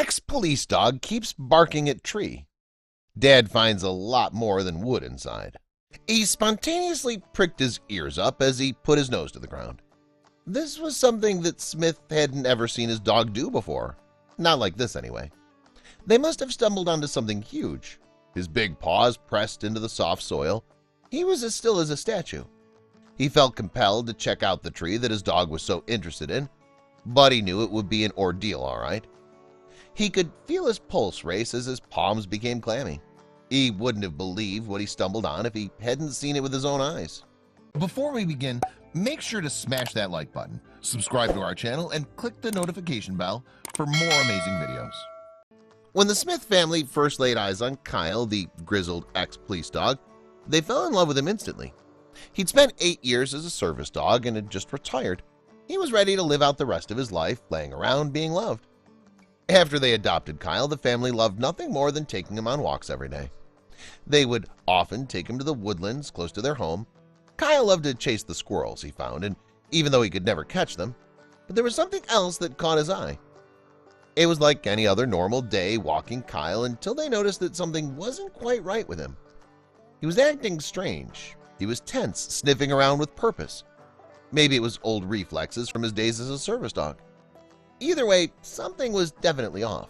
Ex-police dog keeps barking at tree. Dad finds a lot more than wood inside. He spontaneously pricked his ears up as he put his nose to the ground. This was something that Smith hadn't ever seen his dog do before. Not like this, anyway. They must have stumbled onto something huge. His big paws pressed into the soft soil. He was as still as a statue. He felt compelled to check out the tree that his dog was so interested in, but he knew it would be an ordeal, all right. He could feel his pulse race as his palms became clammy. He wouldn't have believed what he stumbled on if he hadn't seen it with his own eyes. Before we begin, make sure to smash that like button, subscribe to our channel, and click the notification bell for more amazing videos. When the Smith family first laid eyes on Kyle, the grizzled ex-police dog, they fell in love with him instantly. He'd spent 8 years as a service dog and had just retired. He was ready to live out the rest of his life laying around being loved. After they adopted Kyle, the family loved nothing more than taking him on walks every day. They would often take him to the woodlands close to their home. Kyle loved to chase the squirrels he found, and even though he could never catch them, but there was something else that caught his eye. It was like any other normal day walking Kyle until they noticed that something wasn't quite right with him. He was acting strange. He was tense, sniffing around with purpose. Maybe it was old reflexes from his days as a service dog. Either way, something was definitely off.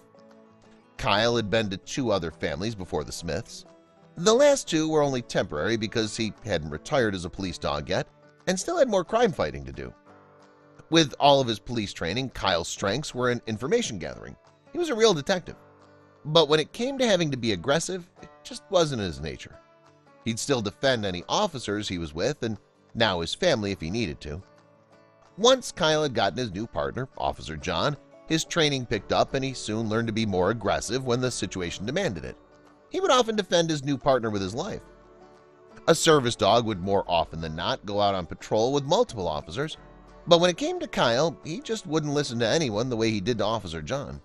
Kyle had been to 2 other families before the Smiths. The last 2 were only temporary because he hadn't retired as a police dog yet and still had more crime fighting to do. With all of his police training, Kyle's strengths were in information gathering. He was a real detective. But when it came to having to be aggressive, it just wasn't in his nature. He'd still defend any officers he was with and now his family if he needed to. Once Kyle had gotten his new partner, Officer John, his training picked up and he soon learned to be more aggressive when the situation demanded it. He would often defend his new partner with his life. A service dog would more often than not go out on patrol with multiple officers, but when it came to Kyle, he just wouldn't listen to anyone the way he did to Officer John.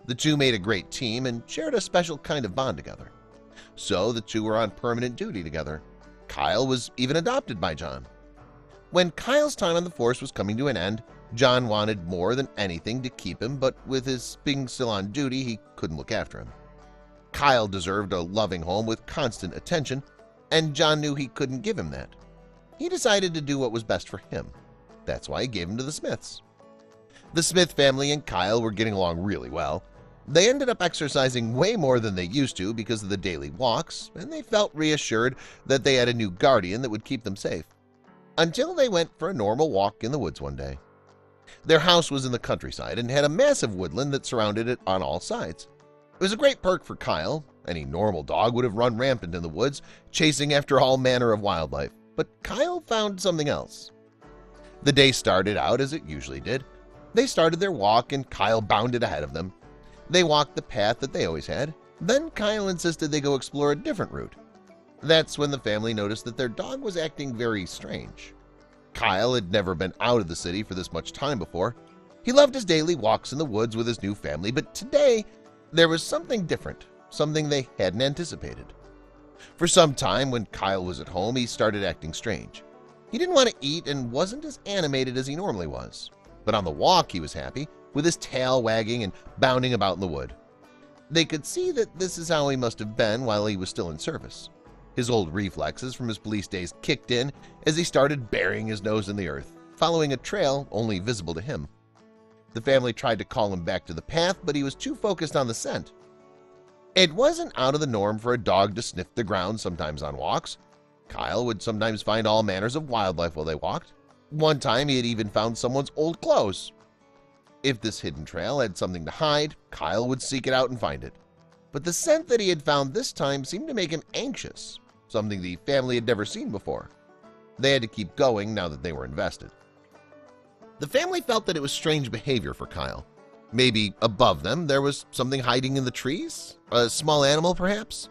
The 2 made a great team and shared a special kind of bond together. So the 2 were on permanent duty together. Kyle was even adopted by John. When Kyle's time on the force was coming to an end, John wanted more than anything to keep him, but with his being still on duty, he couldn't look after him. Kyle deserved a loving home with constant attention, and John knew he couldn't give him that. He decided to do what was best for him. That's why he gave him to the Smiths. The Smith family and Kyle were getting along really well. They ended up exercising way more than they used to because of the daily walks, and they felt reassured that they had a new guardian that would keep them safe. Until they went for a normal walk in the woods one day. Their house was in the countryside and had a massive woodland that surrounded it on all sides. It was a great perk for Kyle. Any normal dog would have run rampant in the woods, chasing after all manner of wildlife, but Kyle found something else. The day started out as it usually did. They started their walk and Kyle bounded ahead of them. They walked the path that they always had. Then Kyle insisted they go explore a different route. That's when the family noticed that their dog was acting very strange. Kyle had never been out of the city for this much time before. He loved his daily walks in the woods with his new family, but today there was something different, something they hadn't anticipated. For some time when Kyle was at home, he started acting strange. He didn't want to eat and wasn't as animated as he normally was. But on the walk he was happy, with his tail wagging and bounding about in the wood. They could see that this is how he must have been while he was still in service. His old reflexes from his police days kicked in as he started burying his nose in the earth, following a trail only visible to him. The family tried to call him back to the path, but he was too focused on the scent. It wasn't out of the norm for a dog to sniff the ground sometimes on walks. Kyle would sometimes find all manners of wildlife while they walked. One time he had even found someone's old clothes. If this hidden trail had something to hide, Kyle would seek it out and find it. But the scent that he had found this time seemed to make him anxious, something the family had never seen before. They had to keep going now that they were invested. The family felt that it was strange behavior for Kyle. Maybe above them there was something hiding in the trees? A small animal, perhaps?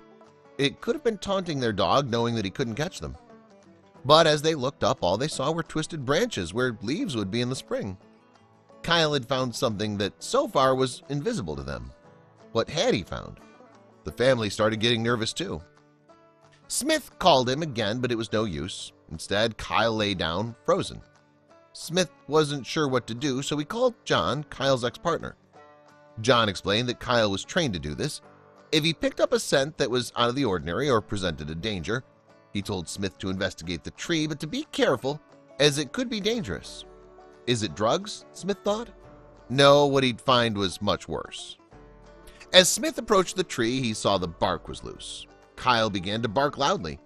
It could have been taunting their dog, knowing that he couldn't catch them. But as they looked up, all they saw were twisted branches where leaves would be in the spring. Kyle had found something that so far was invisible to them. What had he found? The family started getting nervous too. Smith called him again, but it was no use. Instead, Kyle lay down, frozen. Smith wasn't sure what to do, so he called John, Kyle's ex-partner. John explained that Kyle was trained to do this. If he picked up a scent that was out of the ordinary or presented a danger, he told Smith to investigate the tree, but to be careful, as it could be dangerous. Is it drugs? Smith thought. No, what he'd find was much worse. As Smith approached the tree, he saw the bark was loose. Kyle began to bark loudly.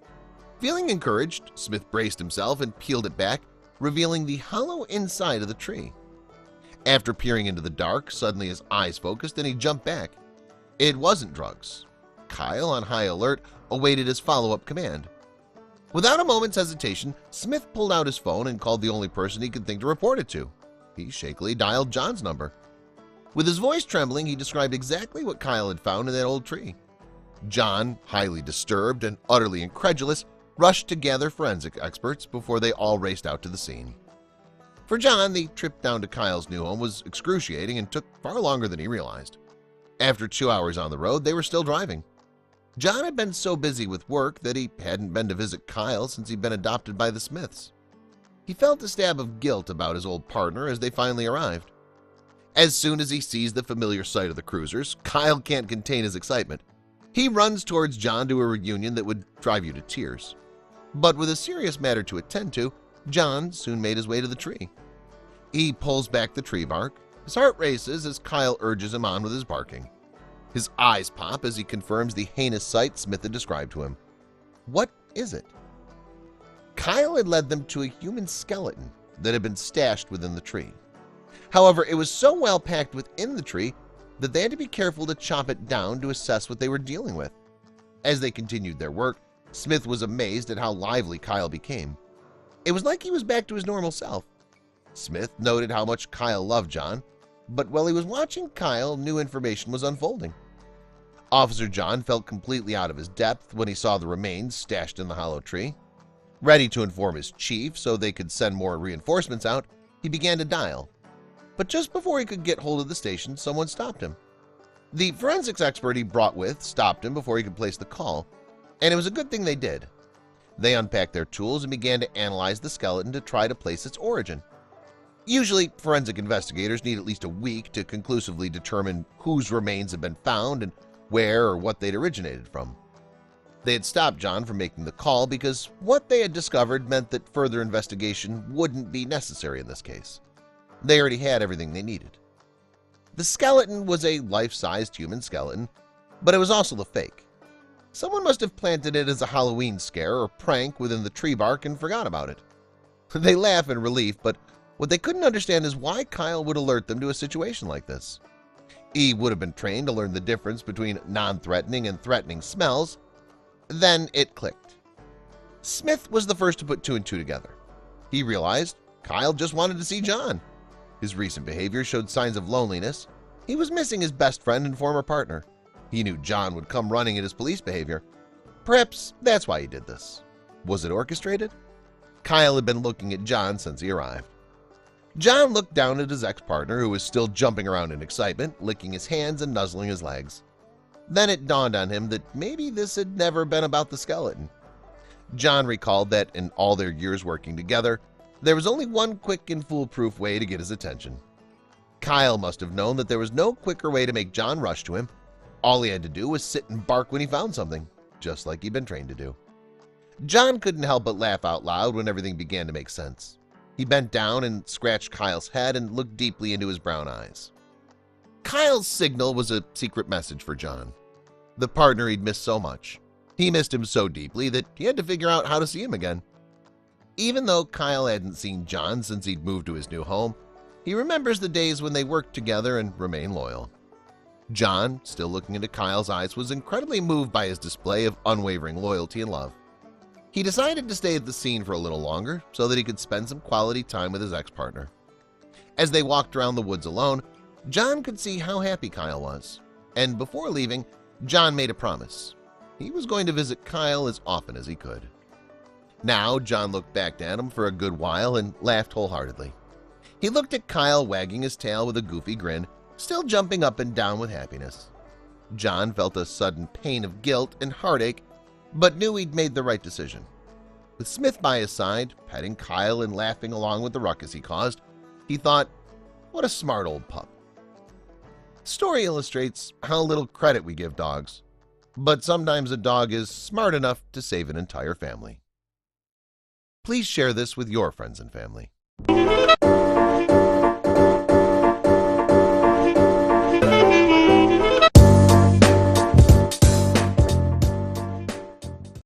Feeling encouraged, Smith braced himself and peeled it back, revealing the hollow inside of the tree. After peering into the dark, suddenly his eyes focused and he jumped back. It wasn't drugs. Kyle, on high alert, awaited his follow-up command. Without a moment's hesitation, Smith pulled out his phone and called the only person he could think to report it to. He shakily dialed John's number. With his voice trembling, he described exactly what Kyle had found in that old tree. John, highly disturbed and utterly incredulous, rushed to gather forensic experts before they all raced out to the scene. For John, the trip down to Kyle's new home was excruciating and took far longer than he realized. After 2 hours on the road, they were still driving. John had been so busy with work that he hadn't been to visit Kyle since he'd been adopted by the Smiths. He felt a stab of guilt about his old partner as they finally arrived. As soon as he sees the familiar sight of the cruisers, Kyle can't contain his excitement. He runs towards John to a reunion that would drive you to tears. But with a serious matter to attend to, John soon made his way to the tree. He pulls back the tree bark. His heart races as Kyle urges him on with his barking. His eyes pop as he confirms the heinous sight Smith had described to him. What is it? Kyle had led them to a human skeleton that had been stashed within the tree. However, it was so well packed within the tree that they had to be careful to chop it down to assess what they were dealing with. As they continued their work, Smith was amazed at how lively Kyle became. It was like he was back to his normal self. Smith noted how much Kyle loved John, but while he was watching Kyle, new information was unfolding. Officer John felt completely out of his depth when he saw the remains stashed in the hollow tree. Ready to inform his chief so they could send more reinforcements out, he began to dial. But just before he could get hold of the station, someone stopped him. The forensics expert he brought with stopped him before he could place the call, and it was a good thing they did. They unpacked their tools and began to analyze the skeleton to try to place its origin. Usually, forensic investigators need at least a week to conclusively determine whose remains have been found and where or what they'd originated from. They had stopped John from making the call because what they had discovered meant that further investigation wouldn't be necessary in this case. They already had everything they needed. The skeleton was a life-sized human skeleton, but it was also the fake. Someone must have planted it as a Halloween scare or prank within the tree bark and forgot about it. They laugh in relief, but what they couldn't understand is why Kyle would alert them to a situation like this. He would have been trained to learn the difference between non-threatening and threatening smells. Then it clicked. Smith was the first to put two and two together. He realized Kyle just wanted to see John. His recent behavior showed signs of loneliness. He was missing his best friend and former partner. He knew John would come running at his police behavior. Perhaps that's why he did this. Was it orchestrated? Kyle had been looking at John since he arrived. John looked down at his ex-partner, who was still jumping around in excitement, licking his hands and nuzzling his legs. Then it dawned on him that maybe this had never been about the skeleton. John recalled that in all their years working together, there was only one quick and foolproof way to get his attention. Kyle must have known that there was no quicker way to make John rush to him. All he had to do was sit and bark when he found something, just like he'd been trained to do. John couldn't help but laugh out loud when everything began to make sense. He bent down and scratched Kyle's head and looked deeply into his brown eyes. Kyle's signal was a secret message for John, the partner he'd missed so much. He missed him so deeply that he had to figure out how to see him again. Even though Kyle hadn't seen John since he'd moved to his new home, he remembers the days when they worked together and remained loyal. John, still looking into Kyle's eyes, was incredibly moved by his display of unwavering loyalty and love. He decided to stay at the scene for a little longer so that he could spend some quality time with his ex-partner. As they walked around the woods alone, John could see how happy Kyle was, and before leaving, John made a promise. He was going to visit Kyle as often as he could. Now, John looked back at him for a good while and laughed wholeheartedly. He looked at Kyle wagging his tail with a goofy grin, still jumping up and down with happiness. John felt a sudden pain of guilt and heartache, but knew he'd made the right decision. With Smith by his side, petting Kyle and laughing along with the ruckus he caused, he thought, what a smart old pup. The story illustrates how little credit we give dogs, but sometimes a dog is smart enough to save an entire family. Please share this with your friends and family.